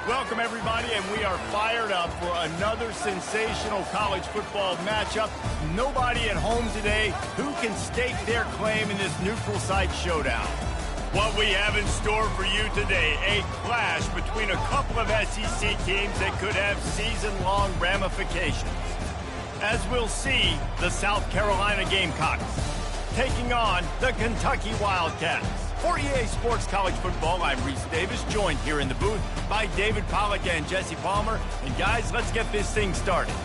Welcome, everybody, and we are fired up for another sensational college football matchup. Nobody at home today who can stake their claim in this neutral site showdown. What we have in store for you today, a clash between a couple of SEC teams that could have season-long ramifications. As we'll see, the South Carolina Gamecocks taking on the Kentucky Wildcats. For EA Sports College Football, I'm Reese Davis, joined here in the booth by David Pollack and Jesse Palmer. And guys, let's get this thing started.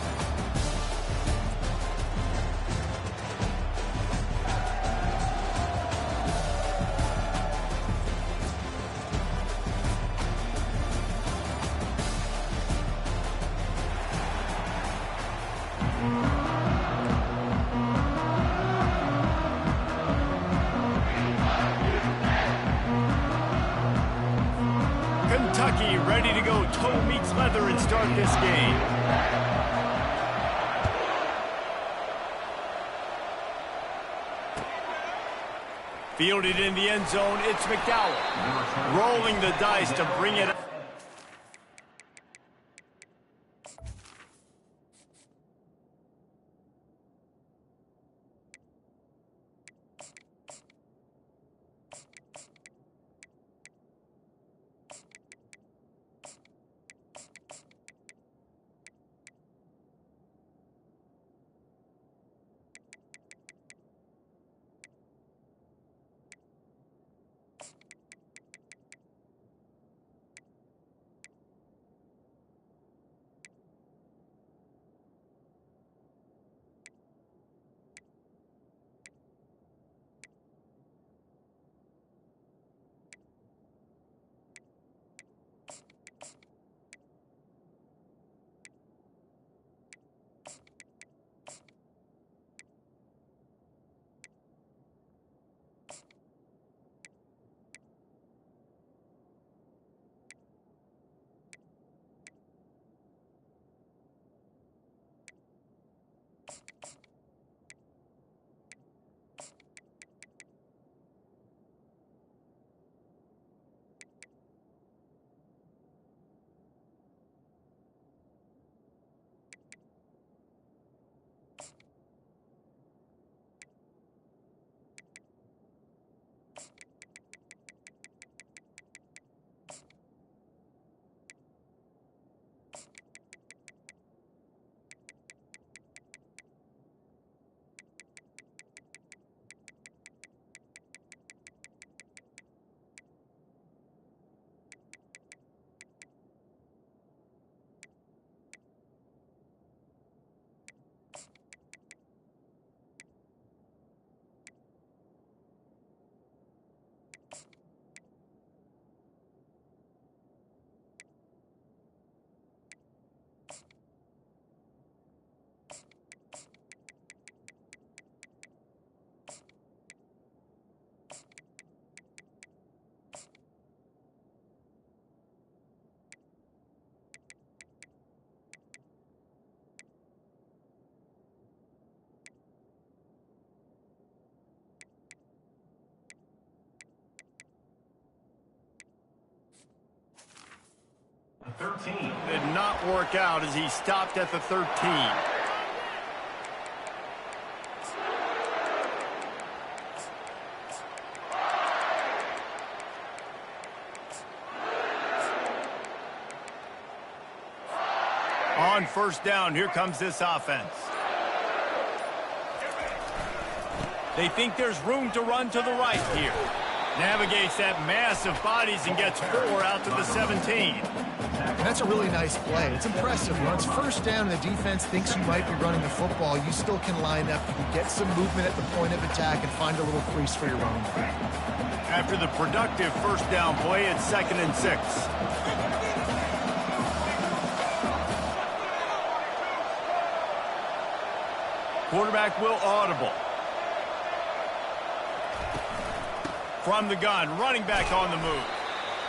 Kentucky ready to go toe meets leather and start this game. Fielded in the end zone, it's McDowell. Rolling the dice to bring it up. Did not work out as he stopped at the 13. On first down, here comes this offense. They think there's room to run to the right here. Navigates that mass of bodies and gets 4 out to the 17. That's a really nice play. It's impressive. When it's first down and the defense thinks you might be running the football, you still can line up. You can get some movement at the point of attack and find a little crease for your running back. After the productive first down play, it's 2nd and 6. Quarterback will audible. From the gun, running back on the move.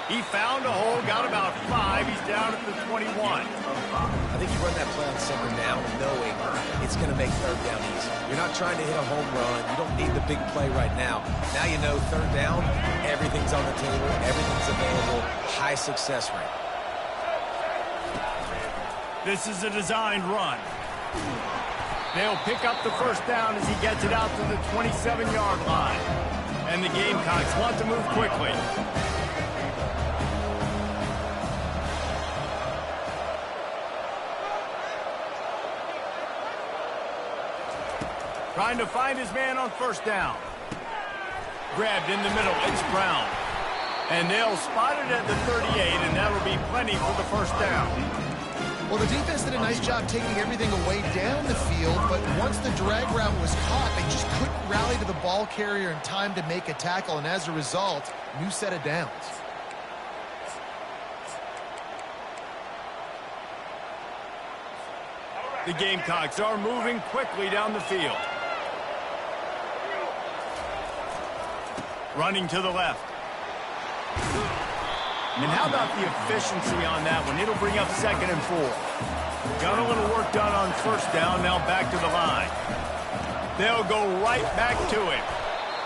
He found a hole, got about 5. He's down at the 21. I think you run that play on 2nd down knowing it's going to make 3rd down easy. You're not trying to hit a home run. You don't need the big play right now. Now you know 3rd down, everything's on the table, everything's available, high success rate. This is a designed run. They'll pick up the first down as he gets it out to the 27-yard line. And the Gamecocks want to move quickly. Trying to find his man on first down. Grabbed in the middle. It's Brown. And they'll spot it at the 38, and that'll be plenty for the first down. Well, the defense did a nice job taking everything away down the field, but once the drag route was caught, they just couldn't rally to the ball carrier in time to make a tackle, and as a result, new set of downs. The Gamecocks are moving quickly down the field. Running to the left. And how about the efficiency on that one? It'll bring up 2nd and 4. Got a little work done on first down, now back to the line. They'll go right back to him.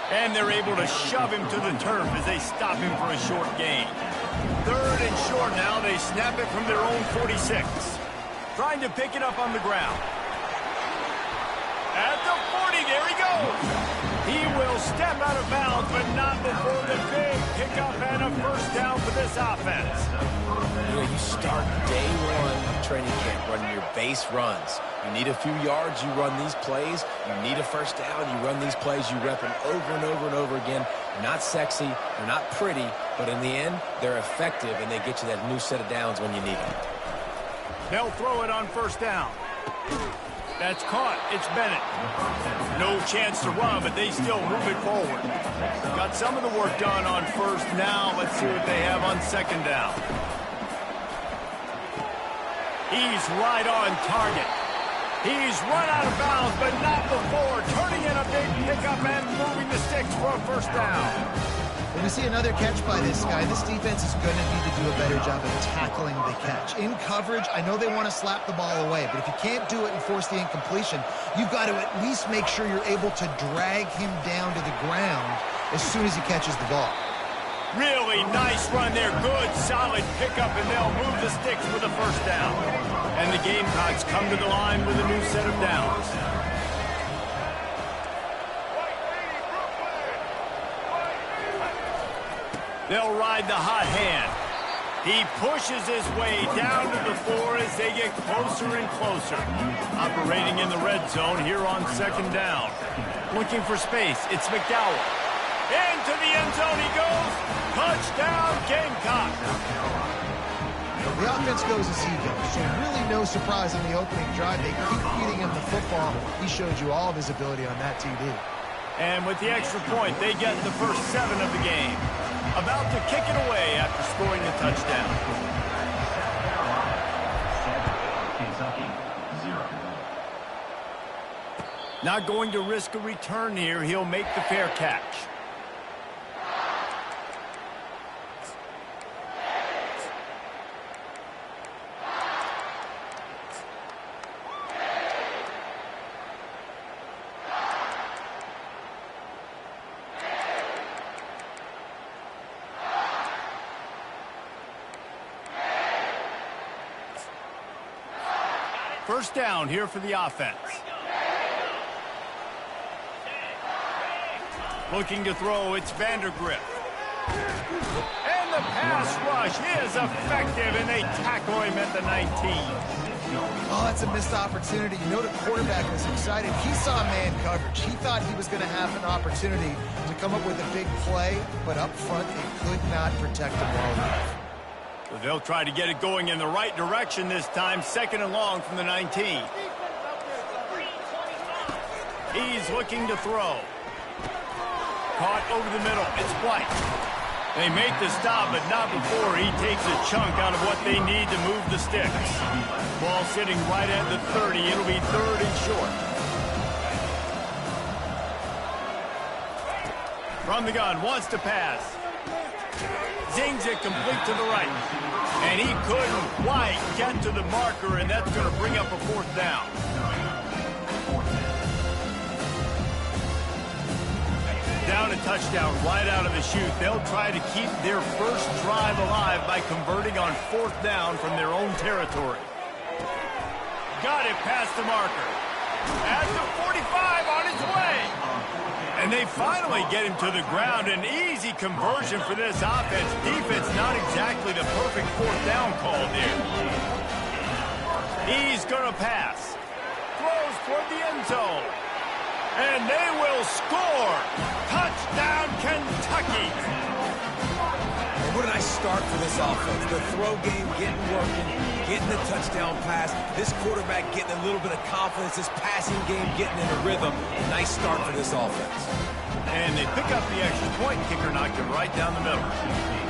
And they're able to shove him to the turf as they stop him for a short gain. 3rd and short now. They snap it from their own 46. Trying to pick it up on the ground. At the 40, there he goes. He will step out of bounds, but not before the big pickup and a first down for this offense. You know, you start day one training camp running your base runs. You need a few yards, you run these plays. You need a first down, you run these plays. You rep them over and over and over again. They're not sexy, they're not pretty, but in the end, they're effective, and they get you that new set of downs when you need them. They'll throw it on first down. That's caught. It's Bennett. No chance to run, but they still move it forward. Got some of the work done on first. Now let's see what they have on second down. He's right on target. He's run out of bounds, but not before. Turning in a big pickup and moving the sticks for a first down. When we see another catch by this guy, this defense is going to need to do a better job of tackling the catch. In coverage, I know they want to slap the ball away, but if you can't do it and force the incompletion, you've got to at least make sure you're able to drag him down to the ground as soon as he catches the ball. Really nice run there. Good, solid pickup, and they'll move the sticks for the first down. And the Gamecocks come to the line with a new set of downs. They'll ride the hot hand. He pushes his way down to the 4 as they get closer and closer. Operating in the red zone here on second down. Looking for space. It's McDowell. Into the end zone he goes. Touchdown, Gamecock. The offense goes as he goes, so really no surprise on the opening drive. They keep feeding him the football. He showed you all of his ability on that TD. And with the extra point, they get the first 7 of the game. About to kick it away after scoring the touchdown. Not going to risk a return here. He'll make the fair catch. First down here for the offense. Looking to throw, it's Vandergrift. And the pass rush is effective, and they tackle him at the 19. Oh, that's a missed opportunity. You know the quarterback was excited. He saw man coverage. He thought he was going to have an opportunity to come up with a big play, but up front, they could not protect him well enough. They'll try to get it going in the right direction this time. 2nd and long from the 19. He's looking to throw. Caught over the middle. It's White. They make the stop, but not before he takes a chunk out of what they need to move the sticks. Ball sitting right at the 30. It'll be 3rd and short. From the gun, wants to pass. Zings it complete to the right. And he couldn't quite get to the marker, and that's going to bring up a 4th down. Down a touchdown right out of the chute. They'll try to keep their first drive alive by converting on 4th down from their own territory. Got it past the marker. At the 45 on his way. And they finally get him to the ground. An easy conversion for this offense. Defense not exactly the perfect fourth down call there. He's going to pass. Throws toward the end zone. And they will score. Touchdown, Kentucky. What a nice start for this offense. The throw game getting working, getting the touchdown pass. This quarterback getting a little bit of confidence. This passing game getting in a rhythm. Nice start for this offense. And they pick up the extra point. Kicker knocked it right down the middle.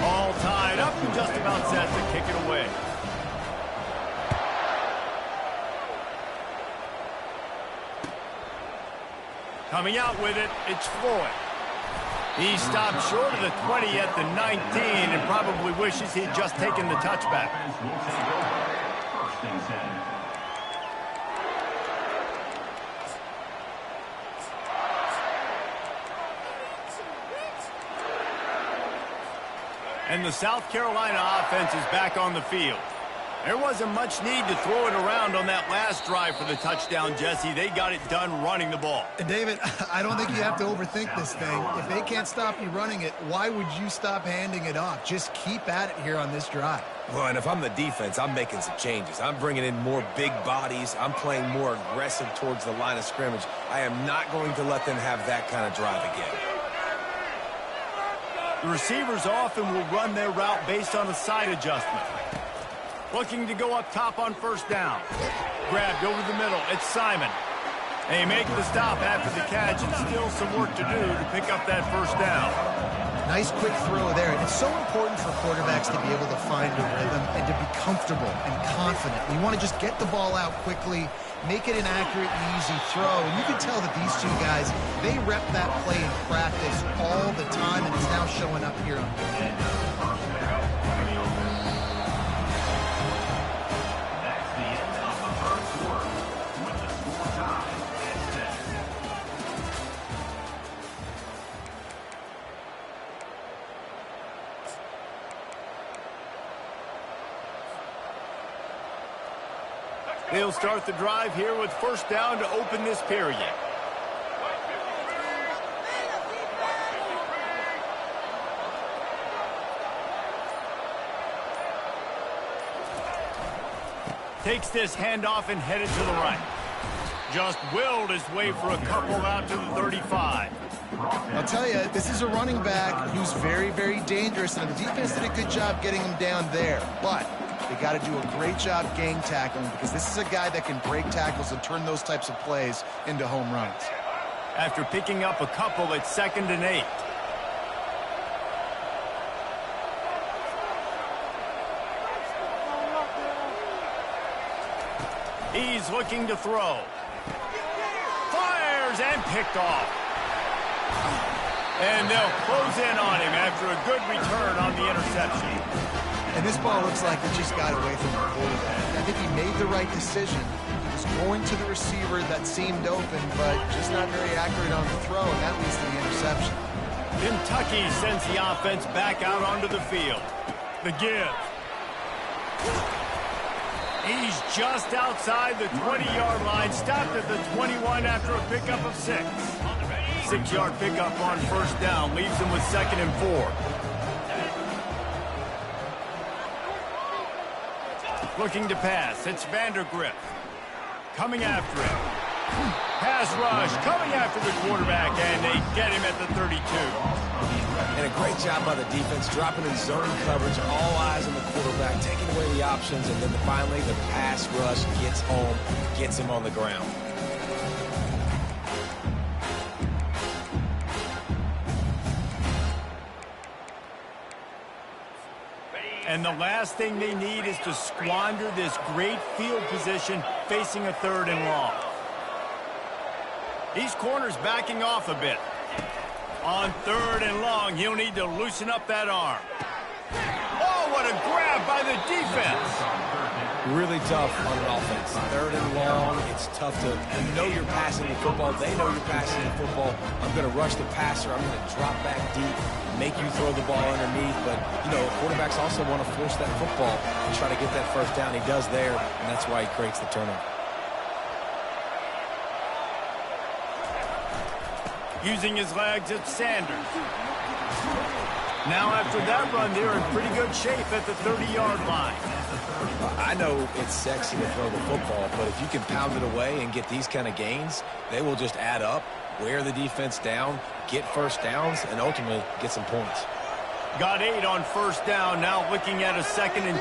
All tied up and just about set to kick it away. Coming out with it, it's Floyd. He stopped short of the 20 at the 19 and probably wishes he'd just taken the touchback. And the South Carolina offense is back on the field. There wasn't much need to throw it around on that last drive for the touchdown, Jesse. They got it done running the ball. And David, I don't think you have to overthink this thing. If they can't stop you running it, why would you stop handing it off? Just keep at it here on this drive. Well, and if I'm the defense, I'm making some changes. I'm bringing in more big bodies. I'm playing more aggressive towards the line of scrimmage. I am not going to let them have that kind of drive again. The receivers often will run their route based on a side adjustment. Looking to go up top on first down. Grabbed over the middle. It's Simon. They make the stop after the catch, and still some work to do to pick up that first down. Nice quick throw there. It's so important for quarterbacks to be able to find a rhythm and to be comfortable and confident. You want to just get the ball out quickly, make it an accurate and easy throw. And you can tell that these two guys, they rep that play in practice all the time, and it's now showing up here on the They'll start the drive here with first down to open this period. Takes this handoff and headed to the right. Just willed his way for a couple out to the 35. I'll tell you, this is a running back who's very, very dangerous, and the defense did a good job getting him down there. But they got to do a great job gang tackling, because this is a guy that can break tackles and turn those types of plays into home runs. After picking up a couple, it's 2nd and 8. He's looking to throw. Fires and picked off. And they'll close in on him after a good return on the interception. And this ball looks like it just got away from the quarterback. I think he made the right decision. He was going to the receiver that seemed open, but just not very accurate on the throw, and that leads to the interception. Kentucky sends the offense back out onto the field. The give. He's just outside the 20-yard line, stopped at the 21 after a pickup of 6. 6-yard pickup on first down, leaves him with 2nd and 4. Looking to pass, it's Vandergrift. Coming after him. Pass rush, coming after the quarterback, and they get him at the 32. And a great job by the defense, dropping in zone coverage, all eyes on the quarterback, taking away the options, and then finally the pass rush gets home, gets him on the ground. And the last thing they need is to squander this great field position facing a 3rd and long. These corners backing off a bit. On 3rd and long, he'll need to loosen up that arm. Oh, what a grab by the defense. Really tough on an offense. Third and long, it's tough to know you're passing the football. They know you're passing the football. I'm going to rush the passer. I'm going to drop back deep, make you throw the ball underneath. But, you know, quarterbacks also want to force that football and try to get that first down. He does there, and that's why he creates the turnover. Using his legs, it's Sanders. Now after that run, they're in pretty good shape at the 30-yard line. I know it's sexy to throw the football, but if you can pound it away and get these kind of gains, they will just add up, wear the defense down, get first downs, and ultimately get some points. Got 8 on first down, now looking at a 2nd and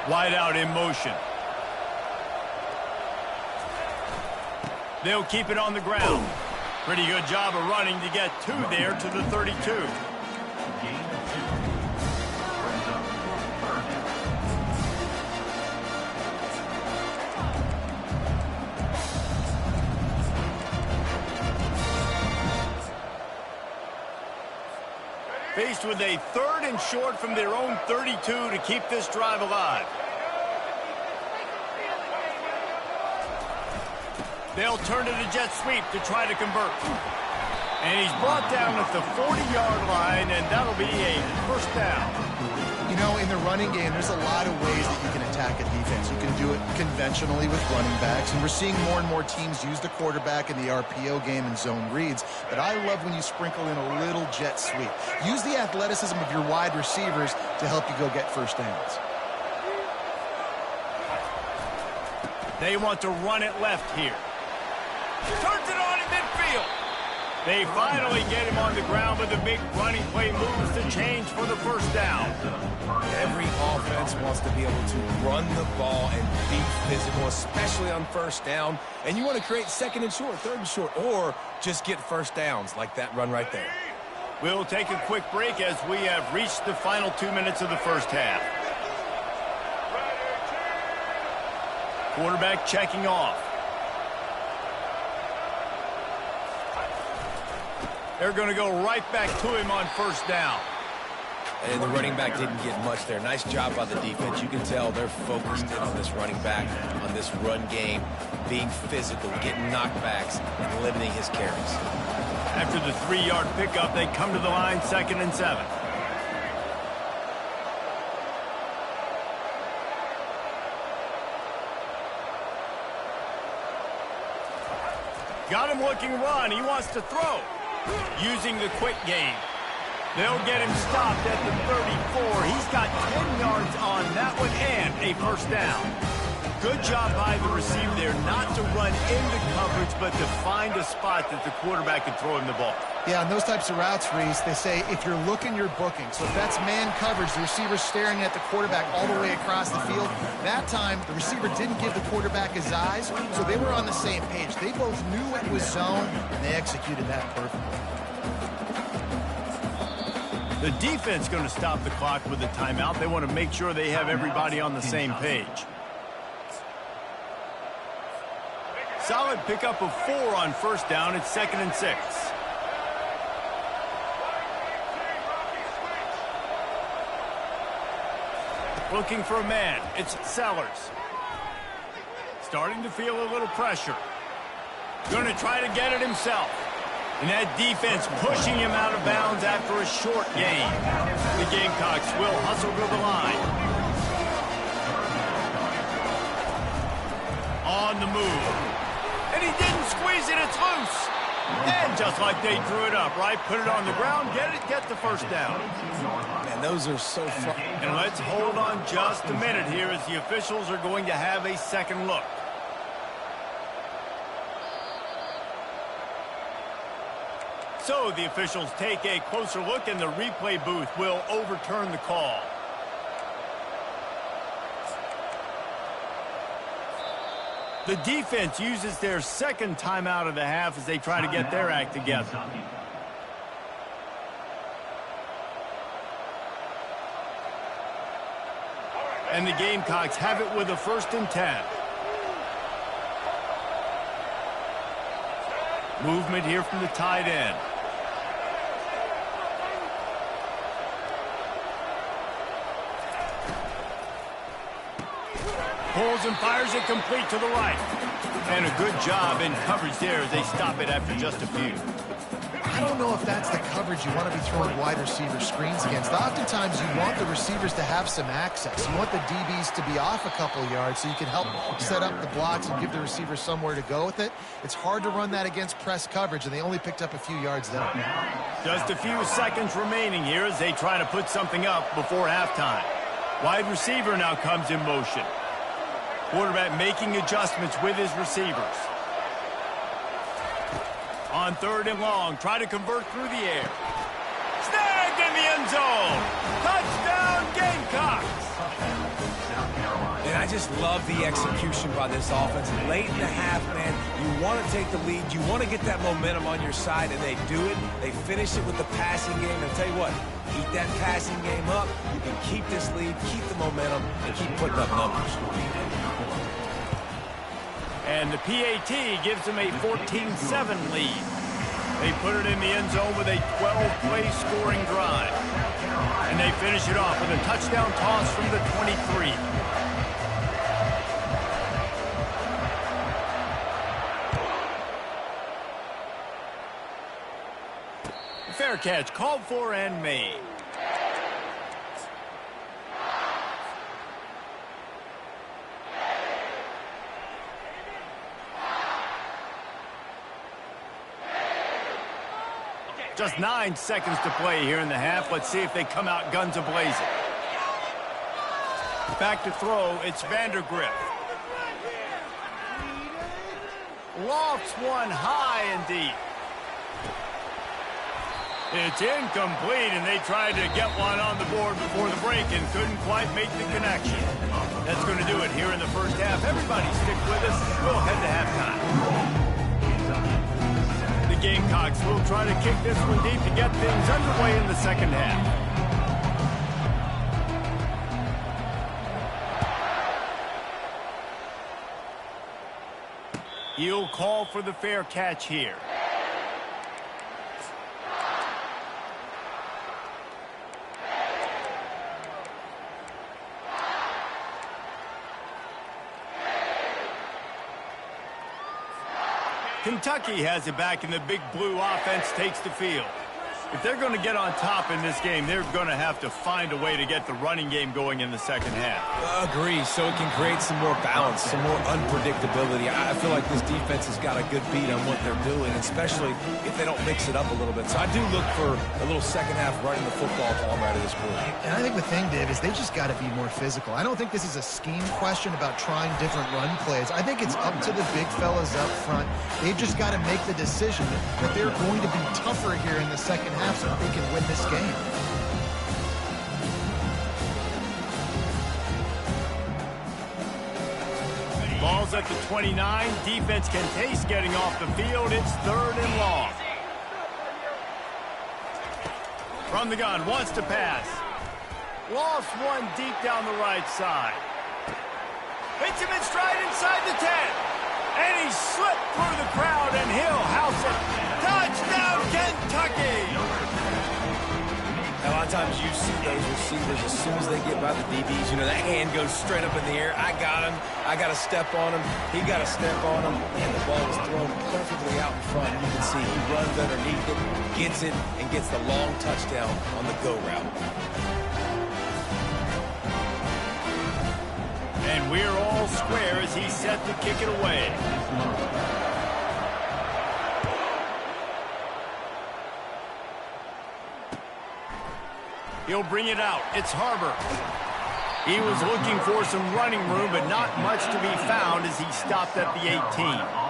2. Wide out in motion. They'll keep it on the ground. Pretty good job of running to get 2 there to the 32. Faced with a 3rd and short from their own 32 to keep this drive alive. They'll turn to the jet sweep to try to convert. And he's brought down at the 40-yard line, and that'll be a first down. You know, in the running game, there's a lot of ways that you can attack a defense. You can do it conventionally with running backs, and we're seeing more and more teams use the quarterback in the RPO game and zone reads. But I love when you sprinkle in a little jet sweep. Use the athleticism of your wide receivers to help you go get first downs. They want to run it left here. Turns it on in midfield. They finally get him on the ground, but the big running play moves the change for the first down. Every offense wants to be able to run the ball and be physical, especially on first down. And you want to create 2nd and short, 3rd and short, or just get first downs like that run right there. We'll take a quick break as we have reached the final 2 minutes of the first half. Quarterback checking off. They're going to go right back to him on first down. And the running back didn't get much there. Nice job by the defense. You can tell they're focused in on this running back, on this run game, being physical, getting knockbacks, and limiting his carries. After the 3-yard pickup, they come to the line, 2nd and 7. Got him looking run. He wants to throw. Using the quick game. They'll get him stopped at the 34. He's got 10 yards on that one and a first down. Good job by the receiver there not to run into coverage, but to find a spot that the quarterback can throw him the ball. Yeah, on those types of routes, Reese, they say if you're looking, you're booking. So if that's man coverage, the receiver's staring at the quarterback all the way across the field. That time, the receiver didn't give the quarterback his eyes, so they were on the same page. They both knew it was zone, and they executed that perfectly. The defense going to stop the clock with a timeout. They want to make sure they have everybody on the same page. Solid pickup of 4 on first down. It's 2nd and 6. Looking for a man. It's Sellers. Starting to feel a little pressure. Going to try to get it himself. And that defense pushing him out of bounds after a short gain. The Gamecocks will hustle to the line. On the move. And he didn't squeeze it, it's loose. And just like they drew it up, right? Put it on the ground, get the first down. And those are so fun. And let's hold on just a minute here as the officials are going to have a second look. So the officials take a closer look, and the replay booth will overturn the call. The defense uses their second timeout of the half as they try to get their act together. And the Gamecocks have it with a 1st and 10. Movement here from the tight end. Pulls and fires it complete to the right. And a good job in coverage there as they stop it after just a few. I don't know if that's the coverage you want to be throwing wide receiver screens against. Oftentimes, you want the receivers to have some access. You want the DBs to be off a couple yards so you can help set up the blocks and give the receivers somewhere to go with it. It's hard to run that against press coverage, and they only picked up a few yards there. Just a few seconds remaining here as they try to put something up before halftime. Wide receiver now comes in motion. Quarterback making adjustments with his receivers. On 3rd and long, try to convert through the air. Snagged in the end zone. Touchdown, Gamecocks. And I just love the execution by this offense. Late in the half, man, you want to take the lead. You want to get that momentum on your side, and they do it. They finish it with the passing game. And I'll tell you what, keep that passing game up. You can keep this lead, keep the momentum, and keep putting up numbers. And the PAT gives them a 14-7 lead. They put it in the end zone with a 12-play scoring drive. And they finish it off with a touchdown toss from the 23. Fair catch called for and made. Just 9 seconds to play here in the half. Let's see if they come out guns a-blazing. Back to throw, it's Vandergriff. Lofts one high and deep. It's incomplete, and they tried to get one on the board before the break and couldn't quite make the connection. That's going to do it here in the first half. Everybody stick with us. We'll head to halftime. The Gamecocks will try to kick this one deep to get things underway in the second half. He'll call for the fair catch here. Kentucky has it back, and the big blue offense takes the field. If they're going to get on top in this game, they're going to have to find a way to get the running game going in the second half. Agree, so it can create some more balance, some more unpredictability. I feel like this defense has got a good beat on what they're doing, especially if they don't mix it up a little bit. So I do look for a little second half running the football ball right of this group. And I think the thing, Dave, is they just got to be more physical. I don't think this is a scheme question about trying different run plays. I think it's up to the big fellas up front. They've just got to make the decision that they're going to be tougher here in the second half so that they can win this game. Ball's at the 29. Defense can taste getting off the field. It's 3rd and long. From the gun, wants to pass. Lost one deep down the right side. Hits him in stride inside the 10. And he slipped through the crowd, and he'll house it. Touchdown, Kentucky! A lot of times you see those receivers as soon as they get by the DBs, you know, that hand goes straight up in the air. I got him. I got to step on him. He got to step on him. And the ball is thrown perfectly out in front. You can see he runs underneath it, gets it, and gets the long touchdown on the go route. And we're all square as he's set to kick it away. He'll bring it out. It's Harbor. He was looking for some running room, but not much to be found as he stopped at the 18.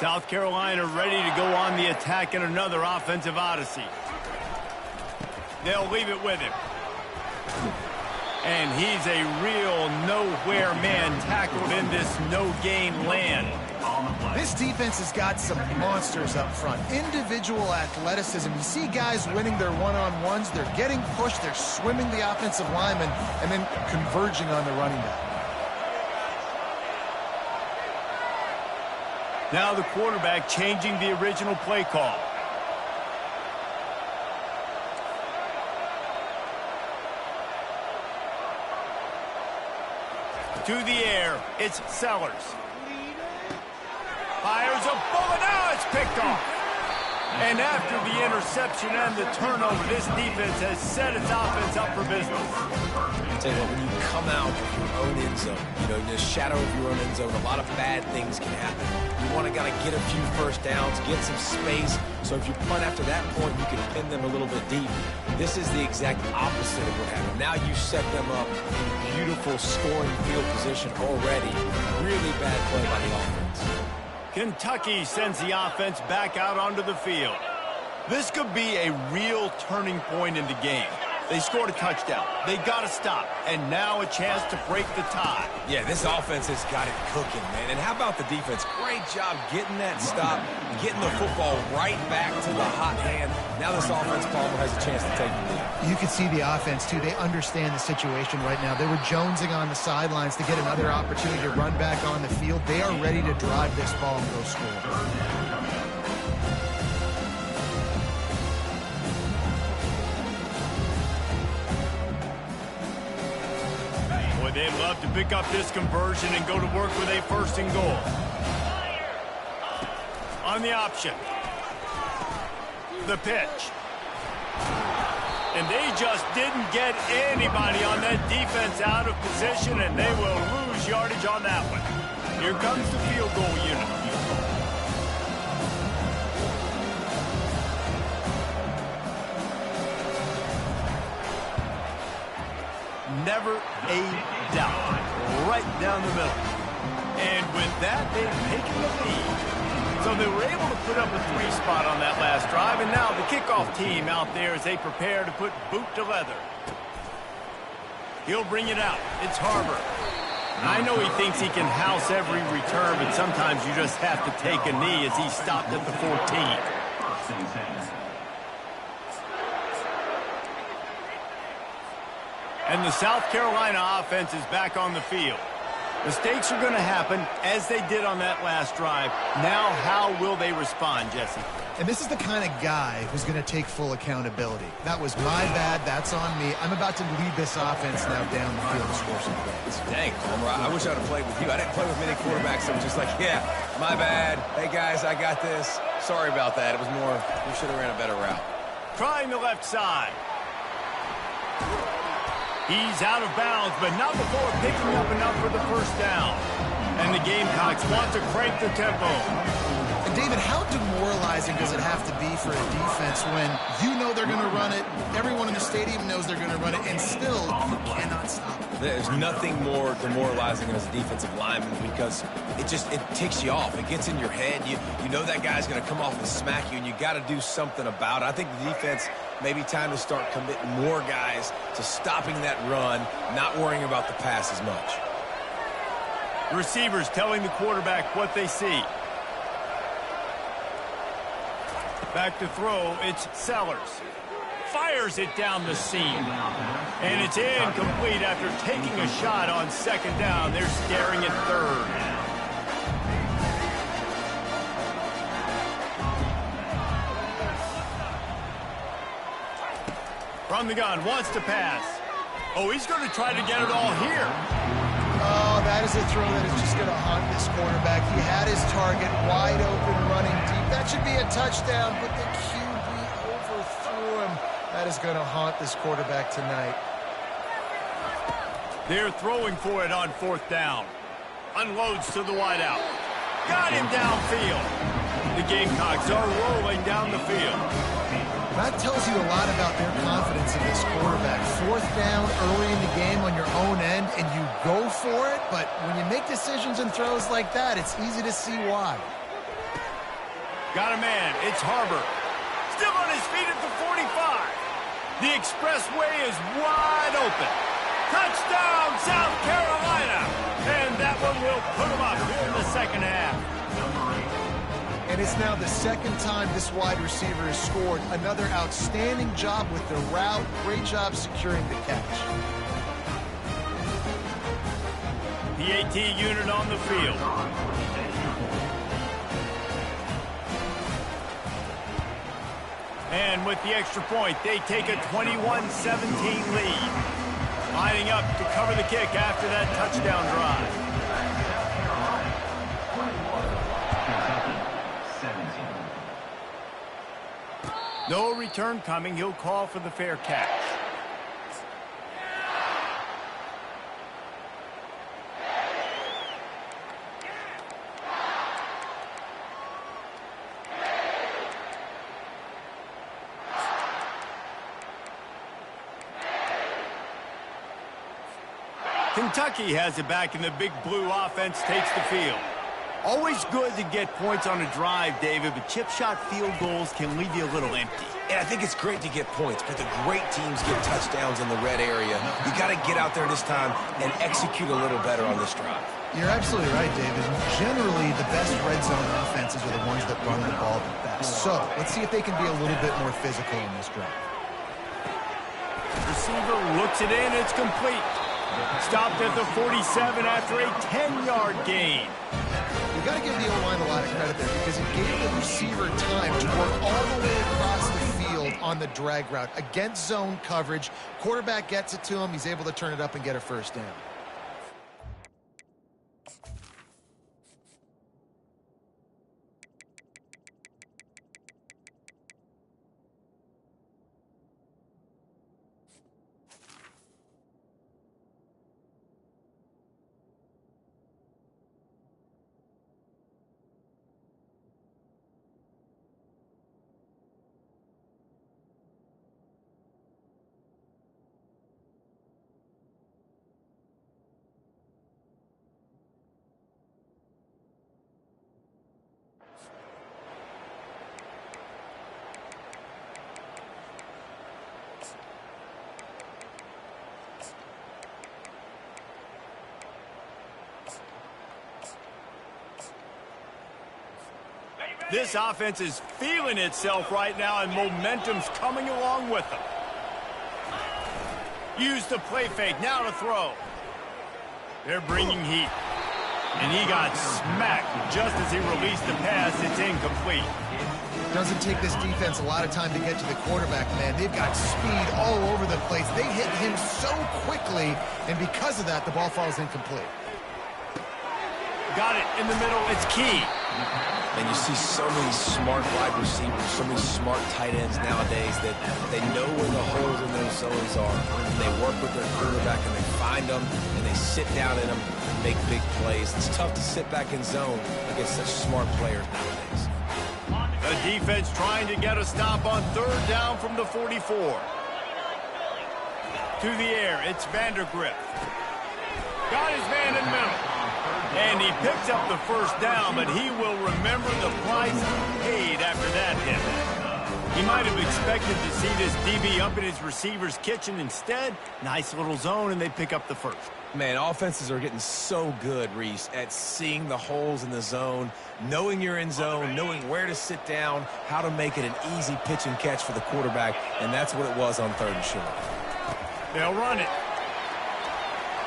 South Carolina ready to go on the attack in another offensive odyssey. They'll leave it with him. And he's a real nowhere man tackled in this no-gain land. This defense has got some monsters up front. Individual athleticism. You see guys winning their one-on-ones. They're getting pushed. They're swimming the offensive lineman and then converging on the running back. Now the quarterback changing the original play call. To the air, it's Sellers. Fires a bullet, now it's picked off. And after the interception and the turnover, this defense has set its offense up for business. I'll tell you what, when you come out of your own end zone, in the shadow of your own end zone, a lot of bad things can happen. You want to get a few first downs, get some space, so if you punt after that point, you can pin them a little bit deep. This is the exact opposite of what happened. Now you set them up in beautiful scoring field position already. Really bad play by the offense. Kentucky sends the offense back out onto the field. This could be a real turning point in the game. They scored a touchdown. They got to stop. And now a chance to break the tie. Yeah, this offense has got it cooking, man. And how about the defense? Great job getting that stop, getting the football right back to the hot hand. Now this offense, Palmer, has a chance to take the lead. You can see the offense, too. They understand the situation right now. They were jonesing on the sidelines to get another opportunity to run back on the field. They are ready to drive this ball and go score. They'd love to pick up this conversion and go to work with a first and goal. On the option. The pitch. And they just didn't get anybody on that defense out of position, and they will lose yardage on that one. Here comes the field goal unit. Never a doubt. Right down the middle. And with that, they've taken the lead. So they were able to put up a 3 spot on that last drive, and now the kickoff team out there as they prepare to put boot to leather. He'll bring it out. It's Harbor. I know he thinks he can house every return, but sometimes you just have to take a knee as he stopped at the 14. And the South Carolina offense is back on the field. Mistakes are going to happen, as they did on that last drive. Now, how will they respond, Jesse? And this is the kind of guy who's going to take full accountability. That was my bad. That's on me. I'm about to lead this offense now down the field and score some points. Dang, Palmer, I wish I would have played with you. I didn't play with many quarterbacks that were just like, yeah, my bad. Hey, guys, I got this. Sorry about that. It was more, we should have ran a better route. Trying the left side. He's out of bounds, but not before picking up enough for the first down. And the Gamecocks want to crank the tempo. And David, how demoralizing does it have to be for a defense when you know they're going to run it, everyone in the stadium knows they're going to run it, and still you cannot stop it? There's nothing more demoralizing as a defensive lineman because it ticks you off. It gets in your head. You know that guy's going to come off and smack you, and you got to do something about it. I think the defense maybe time to start committing more guys to stopping that run, not worrying about the pass as much. Receivers telling the quarterback what they see. Back to throw, it's Sellers. Fires it down the seam. And it's incomplete after taking a shot on second down. They're staring at third. From the gun, wants to pass. Oh, he's going to try to get it all here. Oh, that is a throw that is just going to haunt this quarterback. He had his target wide open, running deep. That should be a touchdown, but the QB overthrew him. That is going to haunt this quarterback tonight. They're throwing for it on fourth down. Unloads to the wideout. Got him downfield. The Gamecocks are rolling down the field. That tells you a lot about their confidence in this quarterback. Fourth down early in the game on your own end, and you go for it, but when you make decisions and throws like that, it's easy to see why. Got a man. It's Harbor. Still on his feet at the 45. The expressway is wide open. Touchdown, South Carolina. And that one will put them up here in the second half. And it's now the second time this wide receiver has scored. Another outstanding job with the route. Great job securing the catch. The AT unit on the field. And with the extra point, they take a 21-17 lead. Lining up to cover the kick after that touchdown drive. No return coming. He'll call for the fair catch. Kentucky has it back, and the big blue offense takes the field. Always good to get points on a drive, David, but chip shot field goals can leave you a little empty. And I think it's great to get points, but the great teams get touchdowns in the red area. You got to get out there this time and execute a little better on this drive. You're absolutely right, David. Generally, the best red zone offenses are the ones that run the ball the best. So let's see if they can be a little bit more physical in this drive. Receiver looks it in. It's complete. Stopped at the 47 after a 10-yard gain. You got to give the O-line a lot of credit there because it gave the receiver time to work all the way across the field on the drag route. Against zone coverage, quarterback gets it to him. He's able to turn it up and get a first down. This offense is feeling itself right now, and momentum's coming along with them. Use the play fake, now to throw. They're bringing heat. And he got smacked just as he released the pass. It's incomplete. Doesn't take this defense a lot of time to get to the quarterback, man. They've got speed all over the place. They hit him so quickly, and because of that, the ball falls incomplete. Got it in the middle. It's key. And you see so many smart wide receivers, so many smart tight ends nowadays that they know where the holes in those zones are. And they work with their quarterback and they find them and they sit down in them and make big plays. It's tough to sit back in zone against such smart players nowadays. The defense trying to get a stop on third down from the 44. To the air, it's Vandergrift. Got his man in the middle. And he picks up the first down, but he will remember the price paid after that hit. He might have expected to see this DB up in his receiver's kitchen. Instead, nice little zone, and they pick up the first. Man, offenses are getting so good, Reese, at seeing the holes in the zone, knowing you're in zone, knowing where to sit down, how to make it an easy pitch and catch for the quarterback, and that's what it was on third and short. They'll run it.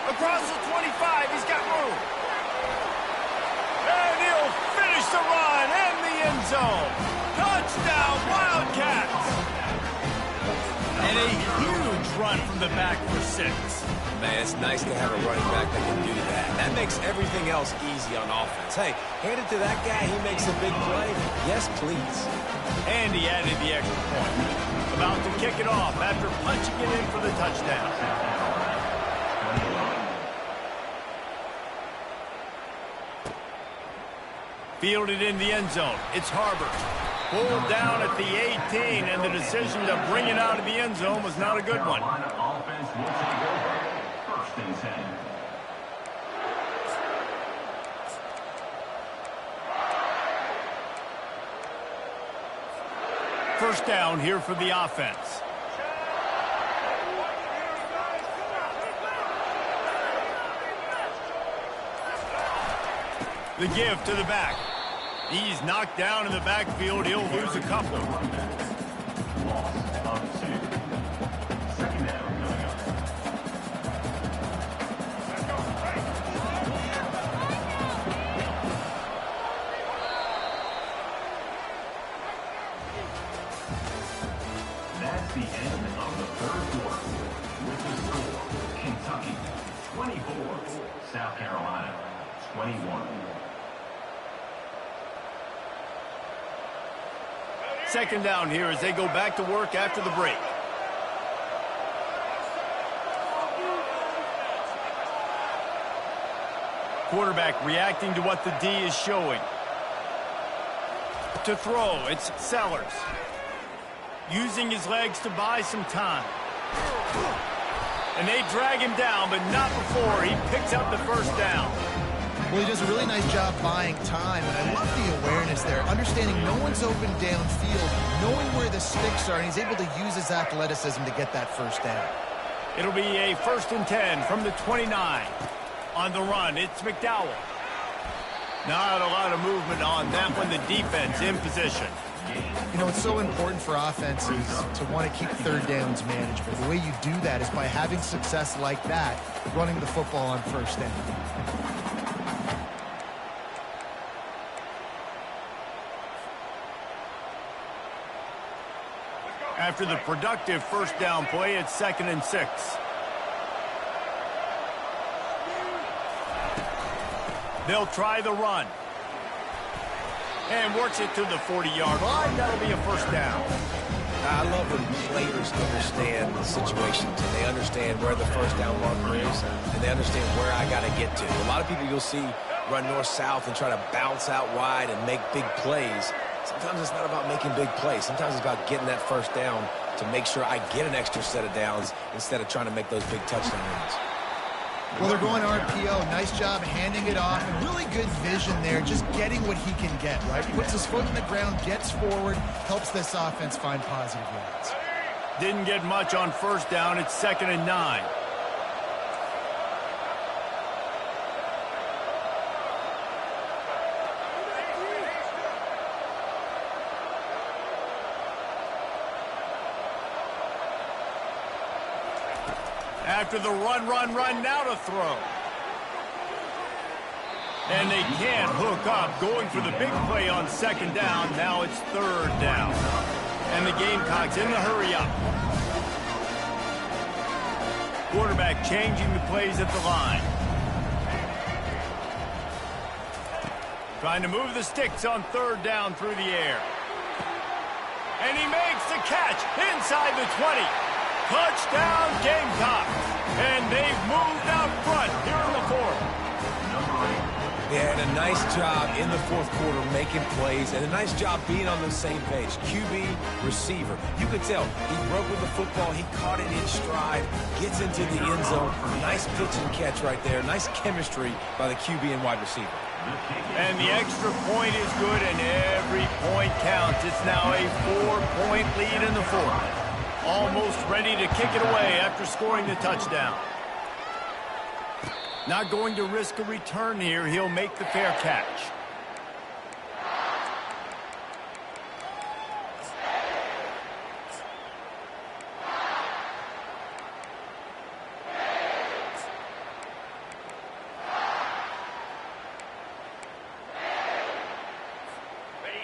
Across the 25, he's got room. And he'll finish the run in the end zone. Touchdown, Wildcats. And a huge run from the back for 6. Man, it's nice to have a running back that can do that. That makes everything else easy on offense. Hey, hand it to that guy. He makes a big play. Yes, please. And he added the extra point. About to kick it off after punching it in for the touchdown. Fielded in the end zone. It's Harbor. Pulled down at the 18, and the decision to bring it out of the end zone was not a good one. Offense will take over. First and 10. First down here for the offense. The give to the back. He's knocked down in the backfield. He'll lose a couple. Loss of 2. Second down coming up. That's the end of the third quarter. With the score, Kentucky 24, South Carolina 21. Second down here as they go back to work after the break. Quarterback reacting to what the D is showing. To throw, it's Sellers. Using his legs to buy some time. And they drag him down, but not before he picks up the first down. Well, he does a really nice job buying time, and I love the awareness there, understanding no one's open downfield, knowing where the sticks are, and he's able to use his athleticism to get that first down. It'll be a 1st and 10 from the 29. On the run, it's McDowell. Not a lot of movement on that one, the defense in position. You know, it's so important for offenses to want to keep third downs manageable. The way you do that is by having success like that, running the football on first down. After the productive first down play, it's 2nd and 6. They'll try the run. And works it to the 40-yard line. That'll be a first down. I love when players understand the situation. They understand where the first down marker is, and they understand where I got to get to. A lot of people you'll see run north-south and try to bounce out wide and make big plays. Sometimes it's not about making big plays. Sometimes it's about getting that first down to make sure I get an extra set of downs instead of trying to make those big touchdown runs. Well, they're going RPO. Nice job handing it off. And really good vision there, just getting what he can get, right? Puts his foot in the ground, gets forward, helps this offense find positive yards. Didn't get much on first down. It's 2nd and 9. After the run, now to throw. And they can't hook up, going for the big play on 2nd down. Now it's 3rd down. And the Gamecocks in the hurry up. Quarterback changing the plays at the line. Trying to move the sticks on 3rd down through the air. And he makes the catch inside the 20. Touchdown Gamecocks. And they've moved out front here in the 4th. They had a nice job in the 4th quarter making plays and a nice job being on the same page. QB, receiver. You could tell he broke with the football. He caught it in stride, gets into the end zone. Nice pitch and catch right there. Nice chemistry by the QB and wide receiver. And the extra point is good, and every point counts. It's now a 4-point lead in the 4th. Almost ready to kick it away after scoring the touchdown. Not going to risk a return here. He'll make the fair catch.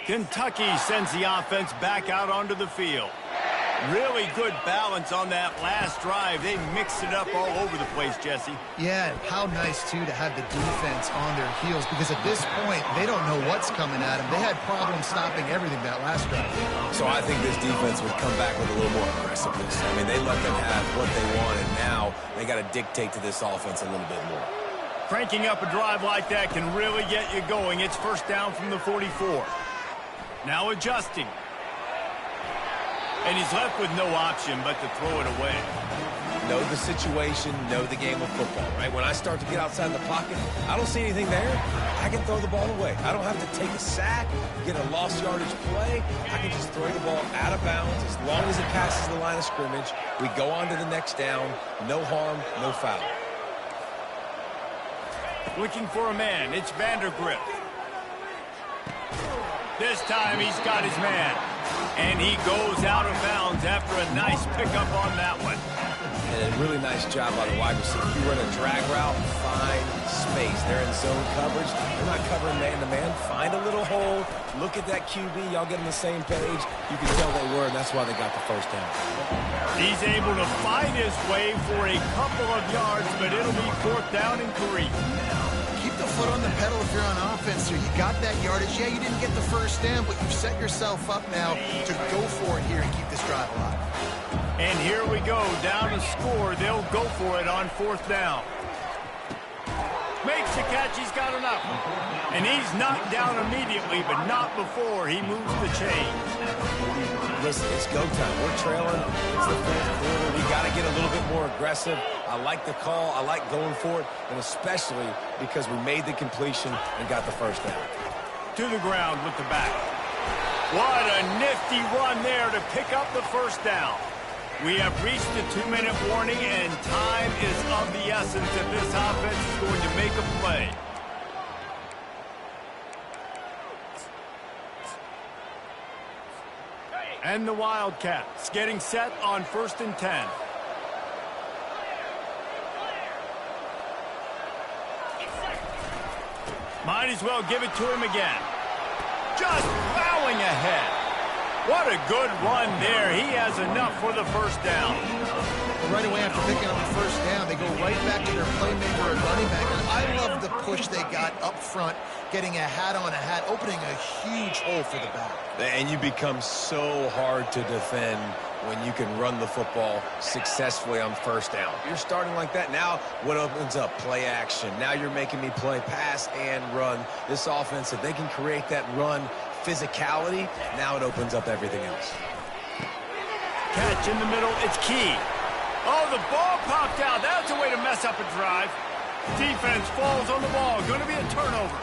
Kentucky sends the offense back out onto the field. Really good balance on that last drive. They mixed it up all over the place, Jesse. Yeah, how nice, too, to have the defense on their heels, because at this point, they don't know what's coming at them. They had problems stopping everything that last drive. So I think this defense would come back with a little more aggressiveness. I mean, they let them have what they want, and now they got to dictate to this offense a little bit more. Cranking up a drive like that can really get you going. It's 1st down from the 44. Now adjusting. And he's left with no option but to throw it away. know the situation, know the game of football, right? When I start to get outside the pocket, I don't see anything there. I can throw the ball away. I don't have to take a sack, get a lost yardage play. I can just throw the ball out of bounds as long as it passes the line of scrimmage. We go on to the next down. No harm, no foul. Looking for a man. It's Vandergrift. This time he's got his man. And he goes out of bounds after a nice pickup on that one. And a really nice job by the wide receiver. You run a drag route, find space. They're in zone coverage. They're not covering man-to-man. Find a little hole. Look at that QB. Y'all get on the same page. You can tell they were, and that's why they got the first down. He's able to fight his way for a couple of yards, but it'll be 4th down and 3. Keep the foot on the pedal if you're on offense here. You got that yardage. Yeah, you didn't get the first down, but you've set yourself up now to go for it here and keep this drive alive. And here we go, down to score. They'll go for it on 4th down. Makes the catch, he's got enough. And he's knocked down immediately, but not before he moves the chains. Listen, it's go time. We're trailing. It's the 4th quarter. We got to get a little bit more aggressive. I like the call. I like going for it, and especially because we made the completion and got the first down. To the ground with the back. What a nifty run there to pick up the first down. We have reached the 2-minute warning, and time is of the essence if this offense is going to make a play. And the Wildcats getting set on 1st and 10. Might as well give it to him again. Just plowing ahead. What a good run there. He has enough for the first down. Right away after picking up the first down, they go right back to their playmaker and running back. And I love the push they got up front, getting a hat on a hat, opening a huge hole for the back. And you become so hard to defend when you can run the football successfully on first down. You're starting like that. Now what opens up? Play action. Now you're making me play pass and run. This offense, if they can create that run physicality, now it opens up everything else. Catch in the middle, it's key. Oh, the ball popped out. That's a way to mess up a drive. Defense falls on the ball. Going to be a turnover.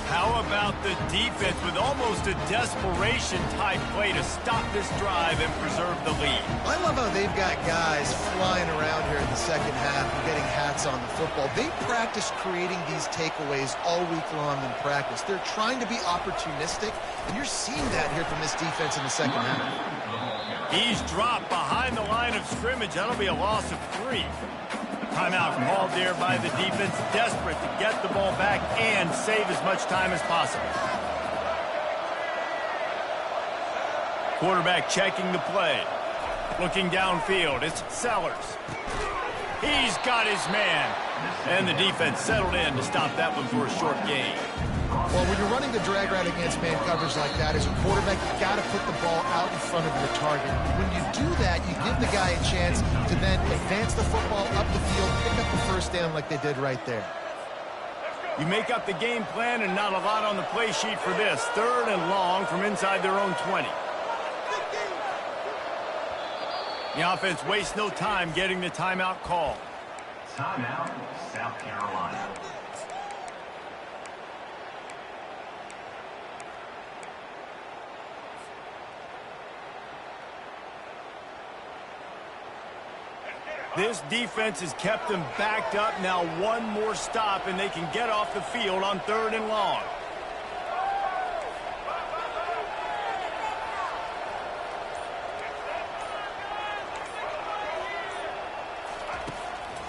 How about the defense with almost a desperation-type play to stop this drive and preserve the lead? I love how they've got guys flying around here in the second half and getting hats on the football. They practice creating these takeaways all week long in practice. They're trying to be opportunistic, and you're seeing that here from this defense in the second half. He's dropped behind the line of scrimmage. That'll be a loss of 3. Timeout called there by the defense, desperate to get the ball back and save as much time as possible. Quarterback checking the play. Looking downfield, it's Sellers. He's got his man. And the defense settled in to stop that one for a short gain. Well, when you're running the drag route against man coverage like that, as a quarterback, you got to put the ball out in front of your target. When you do that, you give the guy a chance to then advance the football up the field, pick up the first down like they did right there. You make up the game plan and not a lot on the play sheet for this. 3rd and long from inside their own 20. The offense wastes no time getting the timeout call. Timeout, South Carolina. This defense has kept them backed up. Now one more stop, and they can get off the field on 3rd and long.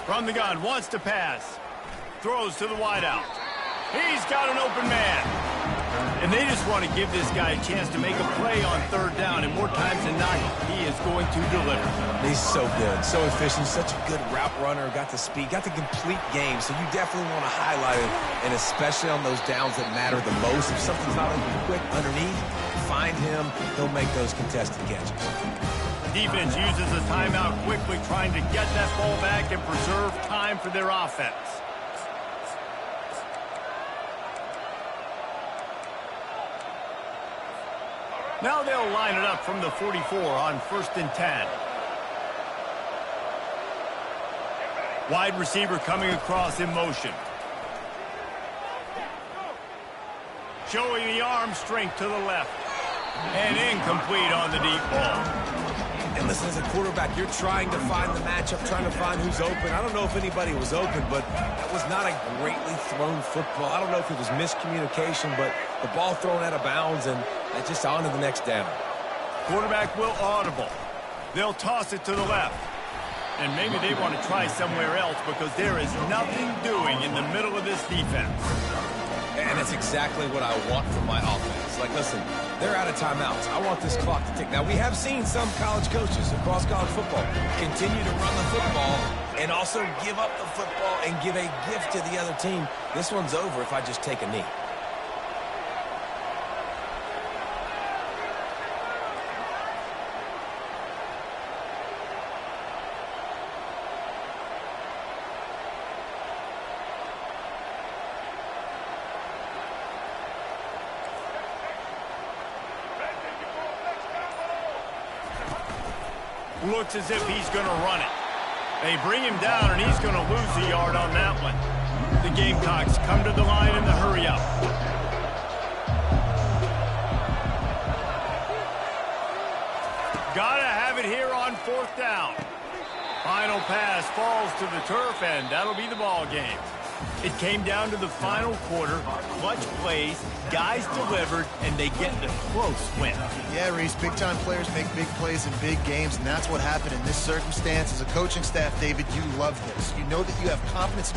From the gun, wants to pass. Throws to the wideout. He's got an open man. And they just want to give this guy a chance to make a play on 3rd down, and more times than not, he is going to deliver. He's so good, so efficient, such a good route runner, got the speed, got the complete game, so you definitely want to highlight it, and especially on those downs that matter the most. If something's not open quick underneath, find him, he'll make those contested catches. Defense uses a timeout quickly, trying to get that ball back and preserve time for their offense. Now they'll line it up from the 44 on 1st and 10. Wide receiver coming across in motion. Showing the arm strength to the left. And incomplete on the deep ball. And listen, as a quarterback, you're trying to find the matchup, trying to find who's open. I don't know if anybody was open, but that was not a greatly thrown football. I don't know if it was miscommunication, but the ball thrown out of bounds, and just on to the next down. Quarterback will audible. They'll toss it to the left. And maybe they want to try somewhere else because there is nothing doing in the middle of this defense. And that's exactly what I want from my offense. Like, listen, they're out of timeouts. I want this clock to tick. Now, we have seen some college coaches across college football continue to run the football and also give up the football and give a gift to the other team. This one's over if I just take a knee. Looks as if he's going to run it. They bring him down, and he's going to lose the yard on that one. The Gamecocks come to the line in the hurry-up. Gotta have it here on 4th down. Final pass falls to the turf, and that'll be the ball game. It came down to the final quarter. Clutch plays, guys delivered, and they get the close win. Yeah, Reese, big-time players make big plays in big games, and that's what happened in this circumstance. As a coaching staff, David, you love this. You know that you have confidence in your